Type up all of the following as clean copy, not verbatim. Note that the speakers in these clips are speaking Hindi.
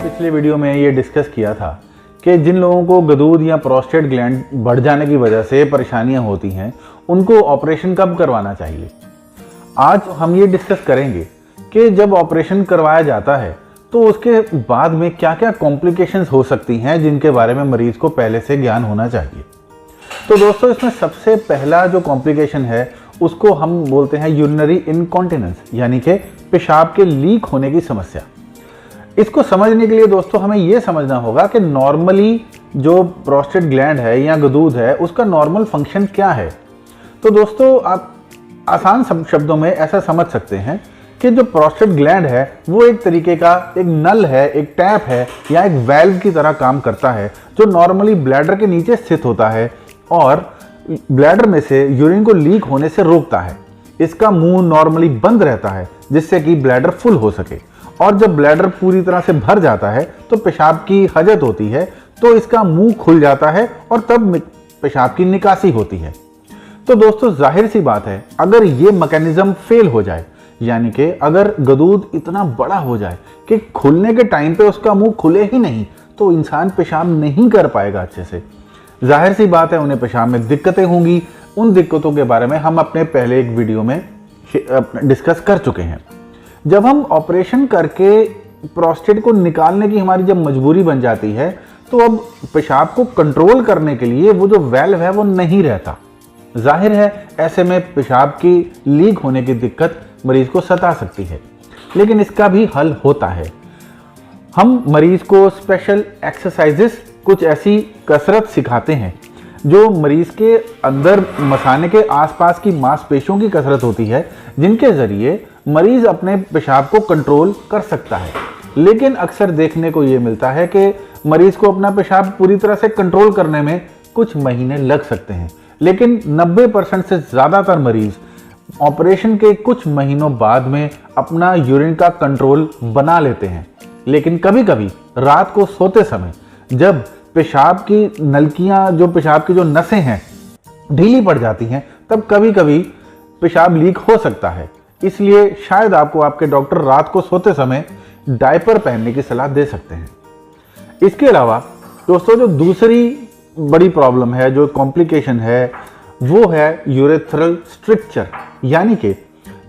पिछले वीडियो में ये डिस्कस किया था कि जिन लोगों को गदूद या प्रोस्टेट ग्लैंड बढ़ जाने की वजह से परेशानियां होती हैं, उनको ऑपरेशन कब करवाना चाहिए। आज हम ये डिस्कस करेंगे कि जब ऑपरेशन करवाया जाता है तो उसके बाद में क्या क्या कॉम्प्लिकेशंस हो सकती हैं, जिनके बारे में मरीज को पहले से ज्ञान होना चाहिए। तो दोस्तों, इसमें सबसे पहला जो कॉम्प्लिकेशन है उसको हम बोलते हैं यूरिनरी इनकॉन्टिनेंस, यानी कि पेशाब के लीक होने की समस्या। इसको समझने के लिए दोस्तों हमें यह समझना होगा कि नॉर्मली जो प्रोस्टेट ग्लैंड है या गदूद है उसका नॉर्मल फंक्शन क्या है। तो दोस्तों, आप आसान शब्दों में ऐसा समझ सकते हैं कि जो प्रोस्टेट ग्लैंड है वो एक तरीके का एक नल है, एक टैप है या एक वाल्व की तरह काम करता है, जो नॉर्मली ब्लैडर के नीचे स्थित होता है और ब्लैडर में से यूरिन को लीक होने से रोकता है। इसका मुंह नॉर्मली बंद रहता है जिससे कि ब्लैडर फुल हो सके, और जब ब्लैडर पूरी तरह से भर जाता है तो पेशाब की हजत होती है, तो इसका मुंह खुल जाता है और तब पेशाब की निकासी होती है। तो दोस्तों, जाहिर सी बात है, अगर ये मैकेनिज्म फेल हो जाए, यानी कि अगर गदूद इतना बड़ा हो जाए कि खुलने के टाइम पे उसका मुंह खुले ही नहीं, तो इंसान पेशाब नहीं कर पाएगा अच्छे से। जाहिर सी बात है, उन्हें पेशाब में दिक्कतें होंगी। उन दिक्कतों के बारे में हम अपने पहले एक वीडियो में डिस्कस कर चुके हैं। जब हम ऑपरेशन करके प्रोस्टेट को निकालने की हमारी जब मजबूरी बन जाती है, तो अब पेशाब को कंट्रोल करने के लिए वो जो वाल्व है वो नहीं रहता। जाहिर है, ऐसे में पेशाब की लीक होने की दिक्कत मरीज को सता सकती है, लेकिन इसका भी हल होता है। हम मरीज को स्पेशल एक्सरसाइजेस, कुछ ऐसी कसरत सिखाते हैं जो मरीज के अंदर मसाने के आसपास की मांसपेशियों की कसरत होती है, जिनके जरिए मरीज अपने पेशाब को कंट्रोल कर सकता है। लेकिन अक्सर देखने को ये मिलता है कि मरीज को अपना पेशाब पूरी तरह से कंट्रोल करने में कुछ महीने लग सकते हैं, लेकिन 90% से ज़्यादातर मरीज ऑपरेशन के कुछ महीनों बाद में अपना यूरिन का कंट्रोल बना लेते हैं। लेकिन कभी कभी रात को सोते समय जब पेशाब की नलकियां, जो पेशाब की जो नसें हैं, ढीली पड़ जाती हैं, तब कभी कभी पेशाब लीक हो सकता है। इसलिए शायद आपको आपके डॉक्टर रात को सोते समय डायपर पहनने की सलाह दे सकते हैं। इसके अलावा दोस्तों, जो दूसरी बड़ी प्रॉब्लम है, जो कॉम्प्लिकेशन है, वो है यूरेथ्रल स्ट्रिक्चर, यानी कि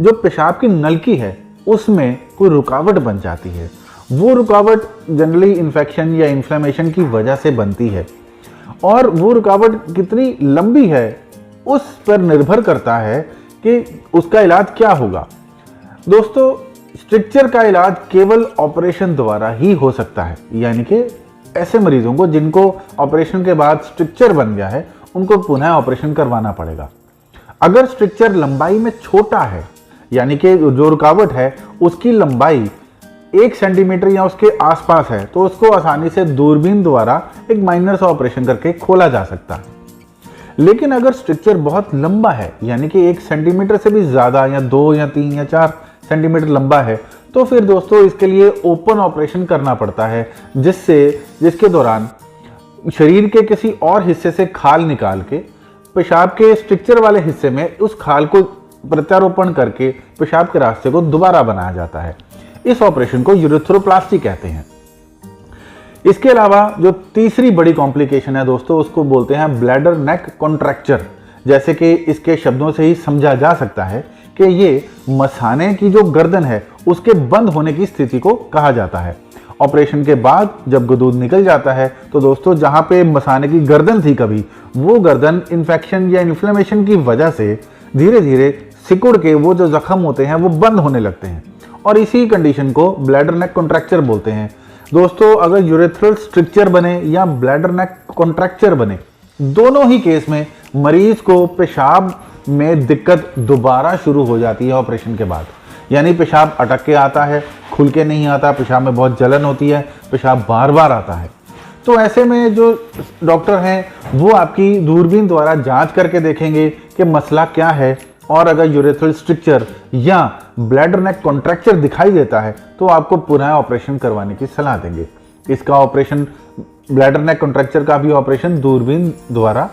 जो पेशाब की नलकी है उसमें कोई रुकावट बन जाती है। वो रुकावट जनरली इन्फेक्शन या इन्फ्लेमेशन की वजह से बनती है, और वो रुकावट कितनी लंबी है उस पर निर्भर करता है कि उसका इलाज क्या होगा। दोस्तों, स्ट्रिक्चर का इलाज केवल ऑपरेशन द्वारा ही हो सकता है, यानी कि ऐसे मरीजों को जिनको ऑपरेशन के बाद स्ट्रिक्चर बन गया है उनको पुनः ऑपरेशन करवाना पड़ेगा। अगर स्ट्रिक्चर लंबाई में छोटा है, यानी कि जो रुकावट है उसकी लंबाई 1 सेंटीमीटर या उसके आसपास है, तो उसको आसानी से दूरबीन द्वारा एक माइनर सा ऑपरेशन करके खोला जा सकता है। लेकिन अगर स्ट्रिक्चर बहुत लंबा है, यानी कि 1 सेंटीमीटर से भी ज़्यादा या 2 या 3 या 4 सेंटीमीटर लंबा है, तो फिर दोस्तों इसके लिए ओपन ऑपरेशन करना पड़ता है, जिसके दौरान शरीर के किसी और हिस्से से खाल निकाल के पेशाब के स्ट्रिक्चर वाले हिस्से में उस खाल को प्रत्यारोपण करके पेशाब के रास्ते को दोबारा बनाया जाता है। इस ऑपरेशन को यूरेथ्रोप्लास्टी कहते हैं। इसके अलावा जो तीसरी बड़ी कॉम्प्लिकेशन है दोस्तों, उसको बोलते हैं ब्लैडर नेक कॉन्ट्रैक्चर। जैसे कि इसके शब्दों से ही समझा जा सकता है कि ये मसाने की जो गर्दन है उसके बंद होने की स्थिति को कहा जाता है। ऑपरेशन के बाद जब गदूद निकल जाता है तो दोस्तों, जहाँ पे मसाने की गर्दन थी कभी, वो गर्दन इन्फेक्शन या इन्फ्लेमेशन की वजह से धीरे धीरे सिकुड़ के वो जो जख्म होते हैं वो बंद होने लगते हैं, और इसी कंडीशन को ब्लैडर नेक कॉन्ट्रैक्चर बोलते हैं। दोस्तों, अगर यूरेथ्रल स्ट्रिक्चर बने या ब्लैडर नेक कॉन्ट्रैक्चर बने, दोनों ही केस में मरीज को पेशाब में दिक्कत दोबारा शुरू हो जाती है ऑपरेशन के बाद। यानी पेशाब अटक के आता है, खुल के नहीं आता, पेशाब में बहुत जलन होती है, पेशाब बार बार आता है। तो ऐसे में जो डॉक्टर हैं वो आपकी दूरबीन द्वारा जांच करके देखेंगे कि मसला क्या है, और अगर यूरेथ्रल स्ट्रिक्चर या ब्लैडर नेक कॉन्ट्रैक्चर दिखाई देता है तो आपको पुनः ऑपरेशन करवाने की सलाह देंगे। इसका ऑपरेशन, ब्लैडर नेक कॉन्ट्रैक्चर का भी ऑपरेशन दूरबीन द्वारा